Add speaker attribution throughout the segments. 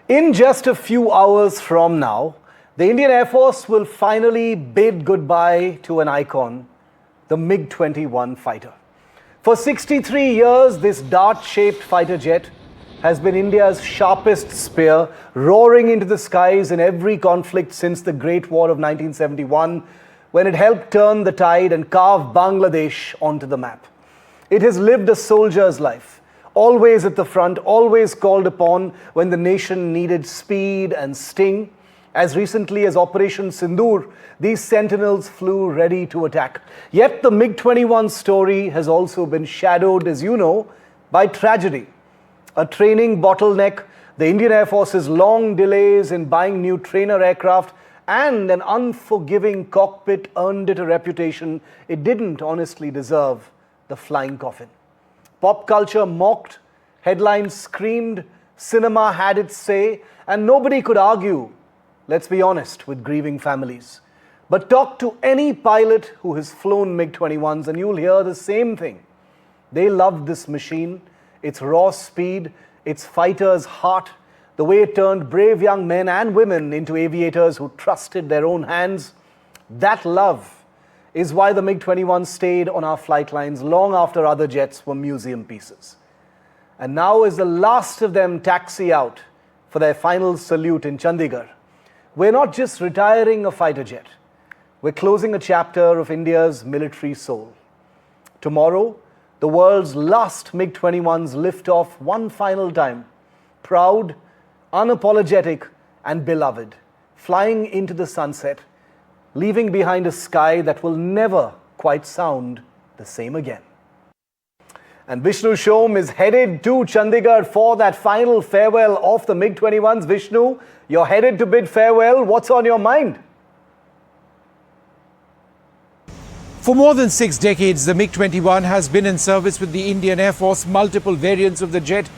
Speaker 1: In just a few hours from now, the Indian Air Force will finally bid goodbye to an icon, the MiG-21 fighter. For 63 years, this dart-shaped fighter jet has been India's sharpest spear, roaring into the skies in every conflict since the Great War of 1971, when it helped turn the tide and carve Bangladesh onto the map. It has lived a soldier's life, always at the front, always called upon when the nation needed speed and sting. As recently as Operation Sindoor, these sentinels flew ready to attack. Yet the MiG-21 story has also been shadowed, as you know, by tragedy. A training bottleneck, the Indian Air Force's long delays in buying new trainer aircraft, and an unforgiving cockpit earned it a reputation it didn't honestly deserve: the flying coffin. Pop culture mocked, headlines screamed, cinema had its say, and nobody could argue, let's be honest, with grieving families. But talk to any pilot who has flown MiG-21s and you'll hear the same thing. They loved this machine, its raw speed, its fighter's heart, the way it turned brave young men and women into aviators who trusted their own hands. That love is why the MiG-21 stayed on our flight lines long after other jets were museum pieces. And now, as the last of them taxi out for their final salute in Chandigarh, we're not just retiring a fighter jet, we're closing a chapter of India's military soul. Tomorrow, the world's last MiG-21s lift off one final time, proud, unapologetic and beloved, flying into the sunset, leaving behind a sky that will never quite sound the same again. And Vishnu Shom is headed to Chandigarh for that final farewell of the MiG-21s. Vishnu, you're headed to bid farewell. What's on your mind?
Speaker 2: For more than 6 decades, the MiG-21 has been in service with the Indian Air Force, multiple variants of the jet.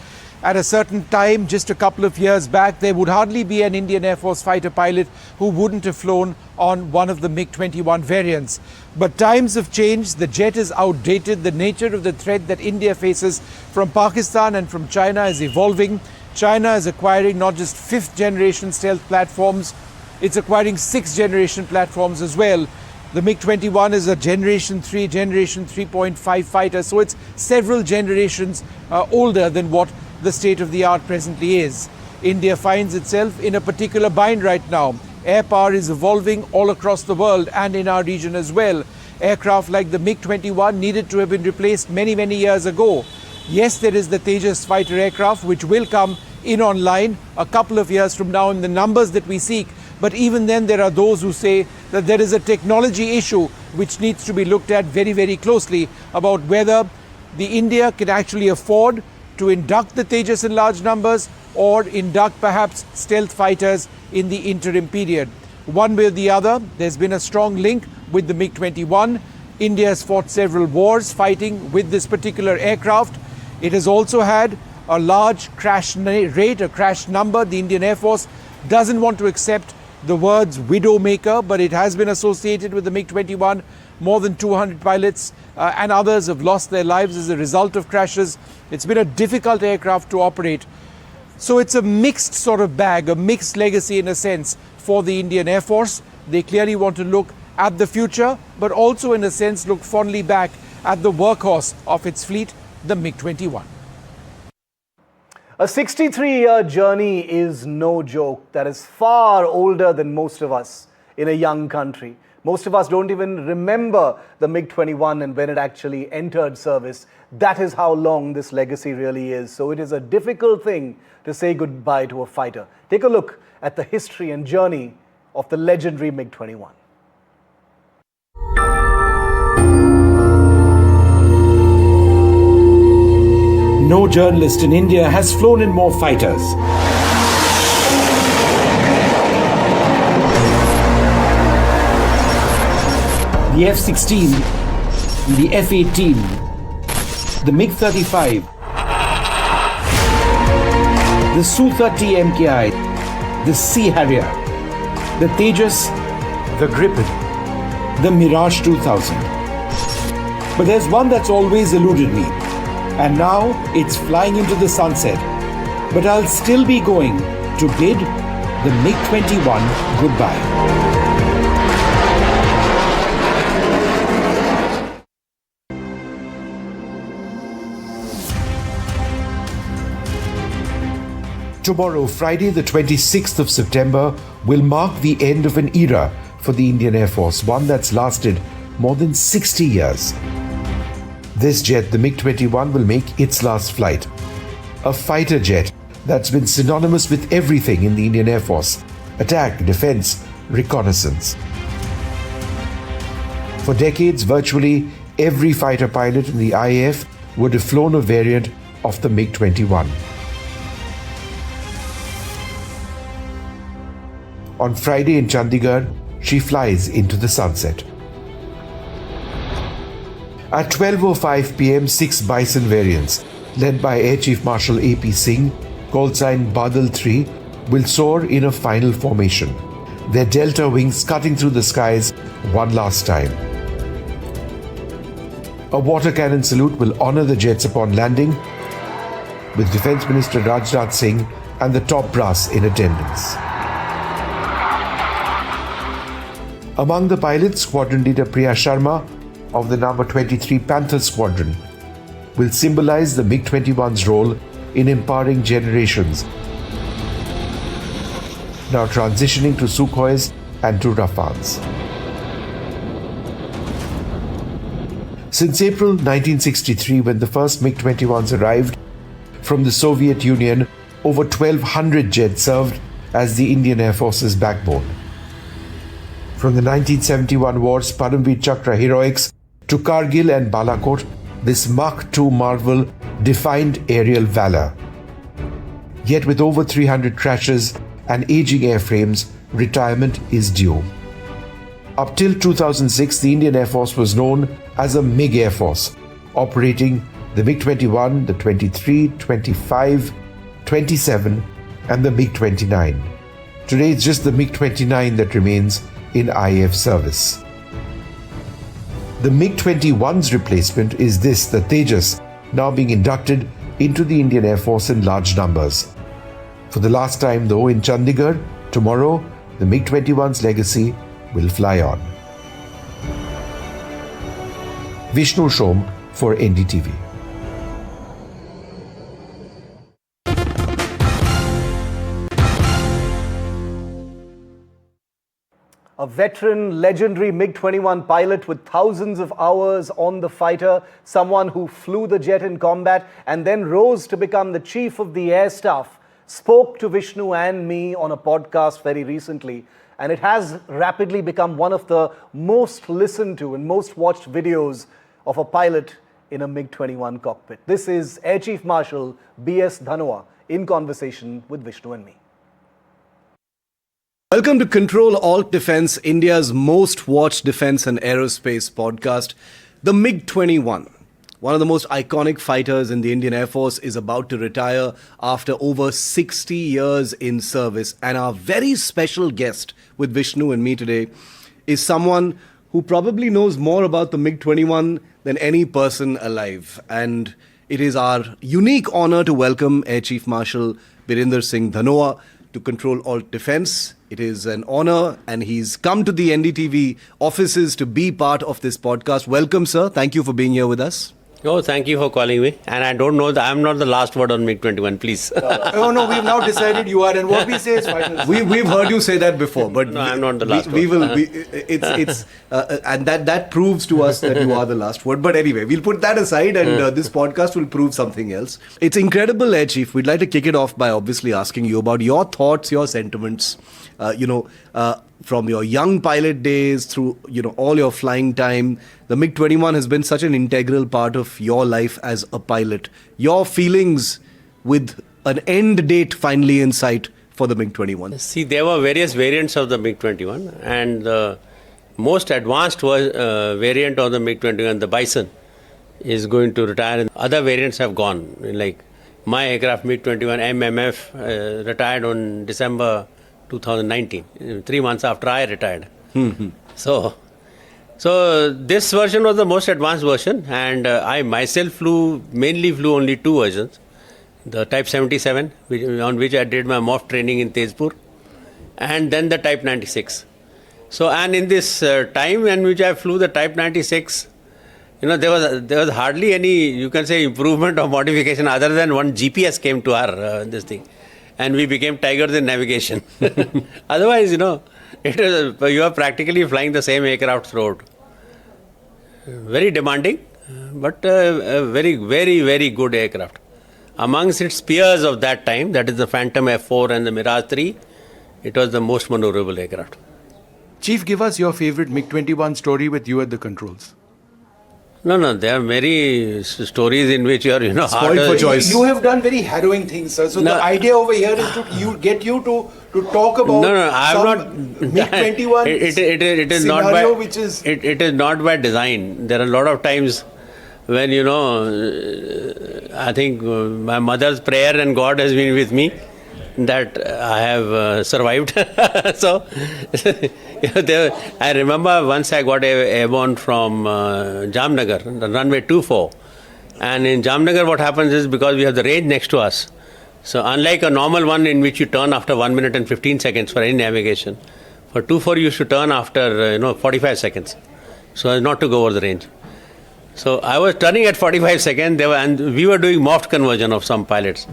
Speaker 2: At a certain time, just a couple of years back, there would hardly be an Indian Air Force fighter pilot who wouldn't have flown on one of the MiG-21 variants. But times have changed, the jet is outdated, the nature of the threat that India faces from Pakistan and from China is evolving. China is acquiring not just 5th generation stealth platforms, it's acquiring 6th generation platforms as well. The MiG-21 is a Generation 3, Generation 3.5 fighter, so it's several generations older than what the state-of-the-art presently is. India finds itself in a particular bind right now. Air power is evolving all across the world and in our region as well. Aircraft like the MiG-21 needed to have been replaced many years ago. Yes, there is the Tejas fighter aircraft which will come in online a couple of years from now in the numbers that we seek. But even then, there are those who say that there is a technology issue which needs to be looked at very closely about whether the India can actually afford to induct the Tejas in large numbers or induct perhaps stealth fighters in the interim period. One way or the other, there's been a strong link with the MiG-21. India has fought several wars fighting with this particular aircraft. It has also had a large crash rate, a crash number. The Indian Air Force doesn't want to accept the words widowmaker, but it has been associated with the MiG-21. More than 200 pilots and others have lost their lives as a result of crashes. It's been a difficult aircraft to operate. So it's a mixed sort of bag, a mixed legacy in a sense for the Indian Air Force. They clearly want to look at the future, but also in a sense look fondly back at the workhorse of its fleet, the MiG-21.
Speaker 1: A 63-year journey is no joke. That is far older than most of us in a young country. Most of us don't even remember the MiG-21 and when it actually entered service. That is how long this legacy really is. So it is a difficult thing to say goodbye to a fighter. Take a look at the history and journey of the legendary MiG-21.
Speaker 3: No journalist in India has flown in more fighters. The F-16, the F-18, the MiG-35, the Su-30 MKI, the Sea Harrier, the Tejas, the Gripen, the Mirage 2000. But there's one that's always eluded me. And now it's flying into the sunset. But I'll still be going to bid the MiG-21 goodbye. Tomorrow, Friday the 26th of September, will mark the end of an era for the Indian Air Force, one that's lasted more than 60 years. This jet, the MiG-21, will make its last flight. A fighter jet that's been synonymous with everything in the Indian Air Force: attack, defense, reconnaissance. For decades, virtually every fighter pilot in the IAF would have flown a variant of the MiG-21. On Friday in Chandigarh, she flies into the sunset. At 12:05 p.m., 6 Bison variants, led by Air Chief Marshal A.P. Singh, called sign Badal 3, will soar in a final formation, their delta wings cutting through the skies one last time. A water cannon salute will honor the jets upon landing, with Defence Minister Rajnath Singh and the top brass in attendance. Among the pilots, Squadron Leader Priya Sharma of the number 23 Panthers Squadron will symbolize the MiG-21's role in empowering generations, now transitioning to Sukhois and to Rafales. Since April 1963, when the first MiG-21s arrived from the Soviet Union, over 1,200 jets served as the Indian Air Force's backbone. From the 1971 war's Paramveer Chakra heroics to Kargil and Balakot, this Mach 2 marvel defined aerial valor. Yet with over 300 crashes and aging airframes, retirement is due. Up till 2006, the Indian Air Force was known as a MiG Air Force, operating the MiG-21, the 23, 25, 27 and the MiG-29. Today it's just the MiG-29 that remains in IAF service. The MiG-21's replacement is the Tejas, now being inducted into the Indian Air Force in large numbers. For the last time though, in Chandigarh, tomorrow, the MiG-21's legacy will fly on. Vishnu for NDTV.
Speaker 1: A veteran, legendary MiG-21 pilot with thousands of hours on the fighter, someone who flew the jet in combat and then rose to become the chief of the air staff, spoke to Vishnu and me on a podcast very recently, and it has rapidly become one of the most listened to and most watched videos of a pilot in a MiG-21 cockpit. This is Air Chief Marshal B.S. Dhanoa in conversation with Vishnu and me. Welcome to Control Alt Defense, India's most watched defense and aerospace podcast. The MiG-21, one of the most iconic fighters in the Indian Air Force, is about to retire after over 60 years in service. And our very special guest with Vishnu and me today is someone who probably knows more about the MiG-21 than any person alive. And it is our unique honor to welcome Air Chief Marshal Birinder Singh Dhanoa to Control Alt Defense. It is an honor, and he's come to the NDTV offices to be part of this podcast. Welcome, sir. Thank you for being here with us.
Speaker 4: Oh, thank you for calling me. And I don't know, I'm not the last word on MiG-21, please.
Speaker 2: Oh, no, we've now decided you are, and what we say is final.
Speaker 1: We've heard you say that before, but
Speaker 4: no, I'm not the last
Speaker 1: we
Speaker 4: word.
Speaker 1: And that proves to us that you are the last word. But anyway, we'll put that aside, and this podcast will prove something else. It's incredible, Air Chief. We'd like to kick it off by obviously asking you about your thoughts, your sentiments, from your young pilot days through, all your flying time. The MiG-21 has been such an integral part of your life as a pilot. Your feelings with an end date finally in sight for the MiG-21.
Speaker 4: See, there were various variants of the MiG-21, and the most advanced variant of the MiG-21, the Bison, is going to retire, and other variants have gone. Like my aircraft MiG-21 MMF retired on December 2019, 3 months after I retired. So this version was the most advanced version, and I myself mainly flew only 2 versions. the Type 77, on which I did my MOF training in Tezpur, and then the Type 96. So, and in this time in which I flew the Type 96, there was hardly any, you can say, improvement or modification other than one GPS came to our this thing, and we became tigers in navigation. Otherwise, you are practically flying the same aircraft throughout. Very demanding, but a very, very, very good aircraft. Amongst its peers of that time, that is the Phantom F4 and the Mirage 3, it was the most maneuverable aircraft.
Speaker 3: Chief, give us your favorite MiG-21 story with you at the controls.
Speaker 4: No, there are many stories in which you are,
Speaker 2: Spoiled for choice.
Speaker 3: You have done very harrowing things, sir. So the idea over here is to get you to talk about
Speaker 4: I have not.
Speaker 3: MiG-21
Speaker 4: it is
Speaker 3: scenario,
Speaker 4: not by,
Speaker 3: which is...
Speaker 4: It is not by design. There are a lot of times when, I think my mother's prayer and God has been with me that I have survived. So, I remember once I got airborne from Jamnagar, the runway 24. And in Jamnagar, what happens is, because we have the range next to us, so unlike a normal one in which you turn after 1 minute and 15 seconds for any navigation, for 24 you should turn after 45 seconds, so as not to go over the range. So I was turning at 45 seconds, and we were doing MOF conversion of some pilots.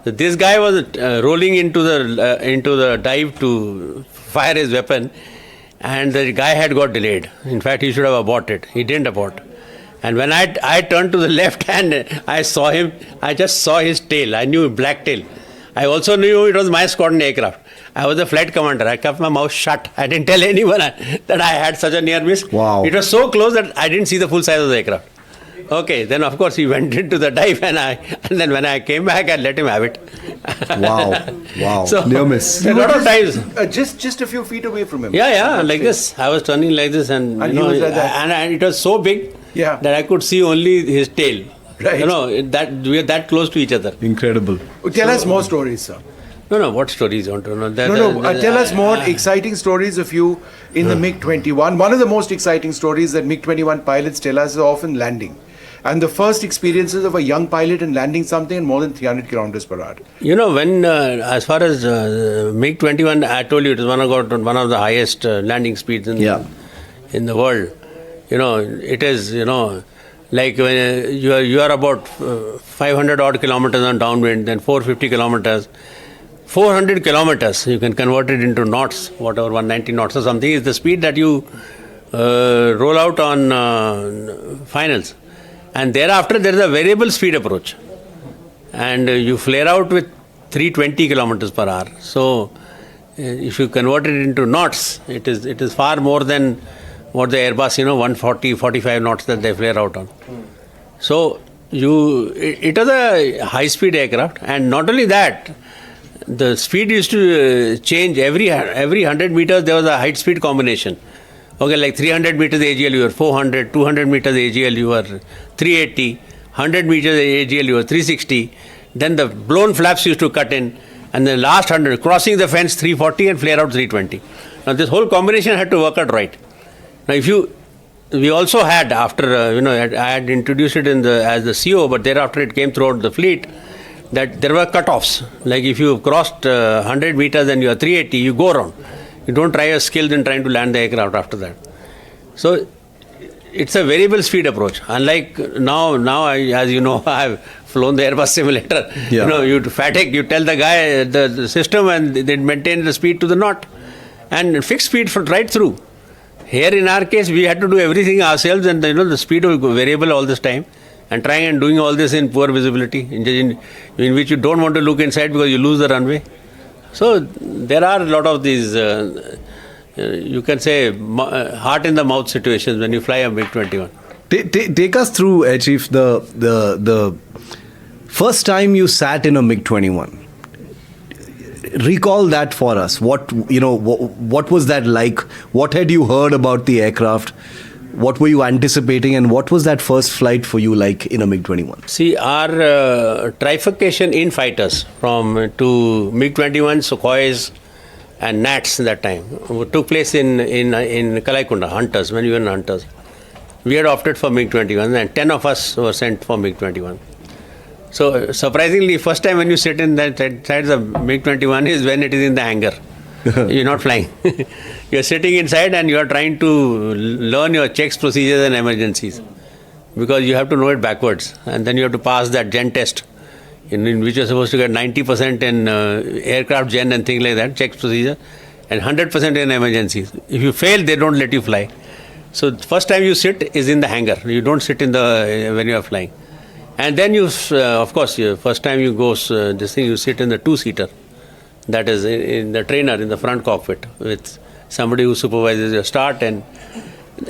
Speaker 4: So this guy was rolling into the dive to fire his weapon, and the guy had got delayed. In fact, he should have aborted. He didn't abort. And when I turned to the left and I saw him, I just saw his tail. I knew black tail. I also knew it was my squadron aircraft. I was the flight commander. I kept my mouth shut. I didn't tell anyone that I had such a near miss.
Speaker 1: Wow.
Speaker 4: It was so close that I didn't see the full size of the aircraft. Okay, then of course he went into the dive, and then when I came back, I let him have it.
Speaker 1: Wow.
Speaker 4: So,
Speaker 1: near miss.
Speaker 4: A lot of times.
Speaker 3: Just a few feet away from him.
Speaker 4: Yeah, like this. I was turning like this, and
Speaker 3: he was like that.
Speaker 4: and it was so big that I could see only his tail.
Speaker 3: Right.
Speaker 4: That we are that close to each other.
Speaker 1: Incredible.
Speaker 3: Tell us more stories, sir.
Speaker 4: No. What stories you want to know?
Speaker 3: Tell us more exciting stories of you in the MiG-21. One of the most exciting stories that MiG-21 pilots tell us is often landing. And the first experiences of a young pilot in landing something at more than 300 kilometers per hour.
Speaker 4: When as far as MiG-21, I told you it is one of the highest landing speeds in the world. It is like when you are about 500 odd kilometers on downwind, then 450 kilometers, 400 kilometers. You can convert it into knots, whatever 190 knots or something is the speed that you roll out on finals. And thereafter, there is a variable speed approach. And you flare out with 320 kilometers per hour. So, if you convert it into knots, it is far more than what the Airbus, 140, 45 knots that they flare out on. So, it was a high-speed aircraft. And not only that, the speed used to change every 100 meters. There was a height-speed combination. Okay, like 300 meters AGL, you were 400, 200 meters AGL, you were 380, 100 meters AGL, you were 360. Then the blown flaps used to cut in, and the last 100, crossing the fence 340 and flare out 320. Now, this whole combination had to work out right. Now, we also had, after, I had introduced it as the CO, but thereafter it came throughout the fleet, that there were cutoffs. Like if you crossed 100 meters and you are 380, you go around. You don't try your skills in trying to land the aircraft after that. So, it's a variable speed approach. Unlike now, as you know, I've flown the Airbus simulator.
Speaker 1: Yeah.
Speaker 4: You fatigue, you tell the guy the system, and they maintain the speed to the knot. And fixed speed right through. Here in our case, we had to do everything ourselves, and the speed was variable all this time. And trying and doing all this in poor visibility, in which you don't want to look inside because you lose the runway. So, there are a lot of these, you can say, heart in the mouth situations when you fly a MiG-21.
Speaker 1: Take us through, Air Chief, the first time you sat in a MiG-21. Recall that for us. What was that like? What had you heard about the aircraft? What were you anticipating, and what was that first flight for you like in a MiG-21?
Speaker 4: See, our trifurcation in fighters to MiG-21, Sukhois and Nats that time took place in Kalaikunda, Hunters, when we were in Hunters. We had opted for MiG-21, and 10 of us were sent for MiG-21. So surprisingly, first time when you sit in that side of the MiG-21 is when it is in the hangar. You're not flying. You're sitting inside and you are trying to learn your checks, procedures and emergencies. Because you have to know it backwards. And then you have to pass that gen test, in which you're supposed to get 90% in aircraft gen and things like that, checks, procedure, and 100% in emergencies. If you fail, they don't let you fly. So first time you sit is in the hangar. You don't sit in the when you are flying. And then you, of course, first time you go, you sit in the two-seater. That is in the trainer in the front cockpit with somebody who supervises your start. And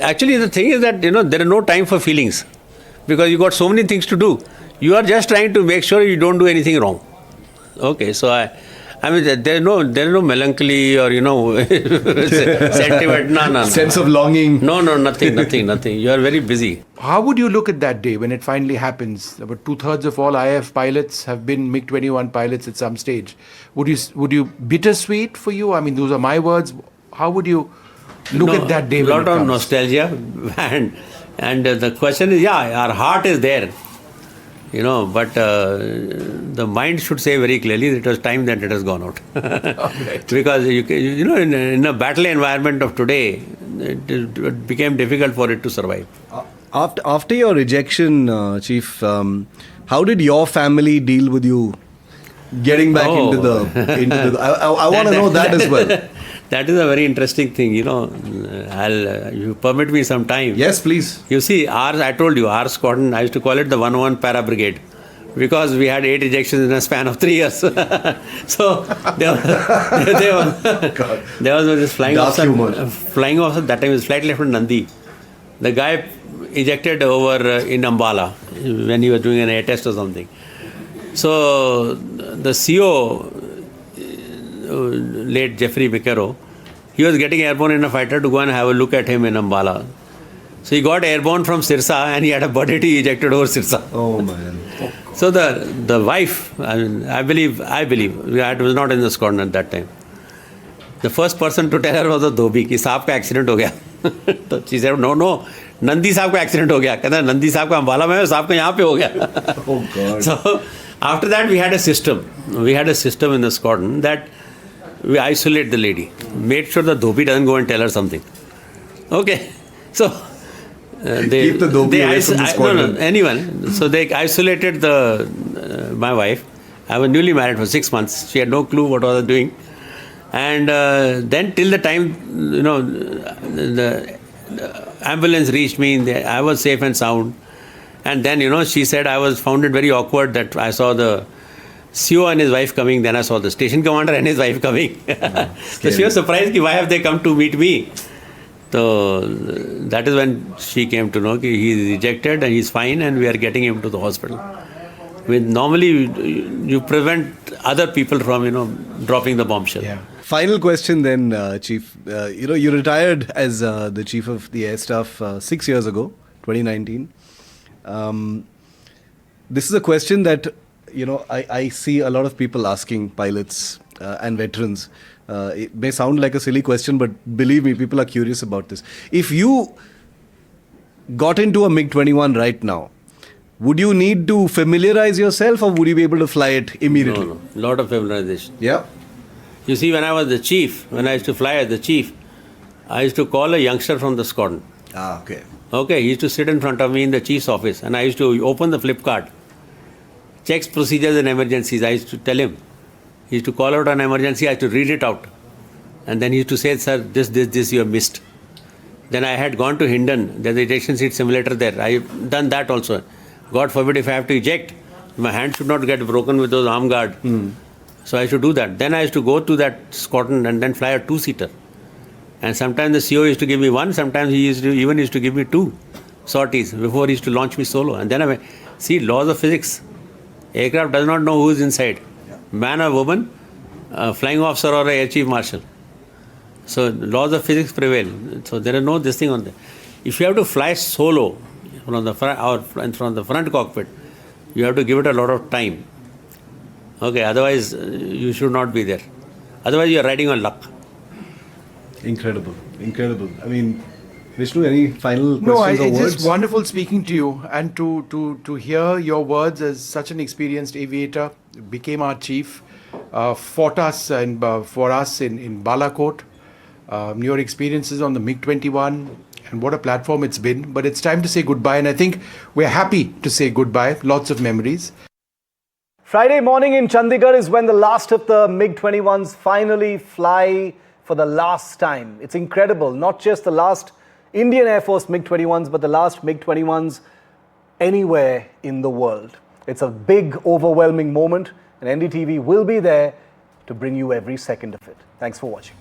Speaker 4: actually the thing is that, there is no time for feelings because you got so many things to do. You are just trying to make sure you don't do anything wrong. Okay, so I mean, there is no melancholy or, sentiment. No.
Speaker 1: Sense of longing.
Speaker 4: No, nothing. You are very busy.
Speaker 2: How would you look at that day when it finally happens? About 2/3 of all IAF pilots have been MiG-21 pilots at some stage. Would you bittersweet for you? I mean, those are my words. How would you look at that day?
Speaker 4: A lot of nostalgia, and the question is, our heart is there. But the mind should say very clearly that it was time that it has gone out. Right. Because, in a battle environment of today, it became difficult for it to survive.
Speaker 1: After your rejection, Chief, how did your family deal with you getting back into the... I want to know that as well.
Speaker 4: That is a very interesting thing, you permit me some time.
Speaker 1: Yes, please.
Speaker 4: You see, I told you, our squadron, I used to call it the 101 Para Brigade because we had 8 ejections in a span of 3 years. So, there was this flying officer, that time was Flight Lieutenant Nandi. The guy ejected over in Ambala when he was doing an air test or something. So, the CO, late Jeffrey Bicaro, he was getting airborne in a fighter to go and have a look at him in Ambala. So he got airborne from Sirsa and he had a body ejected over Sirsa.
Speaker 1: Oh man.
Speaker 4: So the wife, I believe, I was not in the squadron at that time. The first person to tell her was a Dhobi, कि साहब का accident हो गया. So she said, no, Nandi साहब का accident हो गया. कहता Nandi साहब का अम्बाला में है, साहब का यहाँ पे हो गया.
Speaker 1: Oh God.
Speaker 4: So after that we had a system. We had a system in the squadron that we isolate the lady, made sure the Dhobi doesn't go and tell her something. Okay, so they
Speaker 1: keep the Dhobi away from the squadron.
Speaker 4: Anyone. So they isolated my wife. I was newly married for 6 months. She had no clue what I was doing, and then till the time the ambulance reached me, I was safe and sound. And then she said I found it very awkward that I saw the CO and his wife coming, then I saw the station commander and his wife coming. So she was surprised, why have they come to meet me? So that is when she came to know he is ejected and he's fine and we are getting him to the hospital. Normally you prevent other people from dropping the bombshell.
Speaker 1: Yeah. Final question then, Chief. You retired as the Chief of the Air Staff 6 years ago, 2019. This is a question that I see a lot of people asking pilots and veterans. It may sound like a silly question, but believe me, people are curious about this. If you got into a MiG-21 right now, would you need to familiarize yourself or would you be able to fly it immediately?
Speaker 4: No. Lot of familiarization.
Speaker 1: Yeah.
Speaker 4: You see, when I was the chief, when I used to fly as the chief, I used to call a youngster from the squadron.
Speaker 1: Okay.
Speaker 4: Okay, he used to sit in front of me in the chief's office and I used to open the flip card. Checks, procedures and emergencies, I used to tell him. He used to call out an emergency, I used to read it out. And then he used to say, sir, this you have missed. Then I had gone to Hindon, there's a ejection seat simulator there. I've done that also. God forbid if I have to eject, my hand should not get broken with those arm guard. So I used to do that. Then I used to go to that squadron and then fly a two-seater. And sometimes the CO used to give me one, sometimes he even used to give me 2 sorties before he used to launch me solo. And then I went, see, laws of physics. Aircraft does not know who is inside. Man or woman, flying officer or air chief marshal. So laws of physics prevail. So there is no this thing on there. If you have to fly solo from the front or from the front cockpit, you have to give it a lot of time. Okay, otherwise you should not be there. Otherwise you are riding on luck.
Speaker 1: Incredible. I mean,
Speaker 5: Vishnu, any final
Speaker 2: No,
Speaker 5: questions or
Speaker 2: it's
Speaker 5: words?
Speaker 2: just wonderful speaking to you and to hear your words as such an experienced aviator, became our chief, fought us and for us in Balakot. Your experiences on the MiG-21 and what a platform it's been. But it's time to say goodbye, and I think we're happy to say goodbye. Lots of memories.
Speaker 1: Friday morning in Chandigarh is when the last of the MiG-21s finally fly for the last time. It's incredible. Not just the last Indian Air Force MiG-21s, but the last MiG-21s anywhere in the world. It's a big, overwhelming moment, and NDTV will be there to bring you every second of it. Thanks for watching.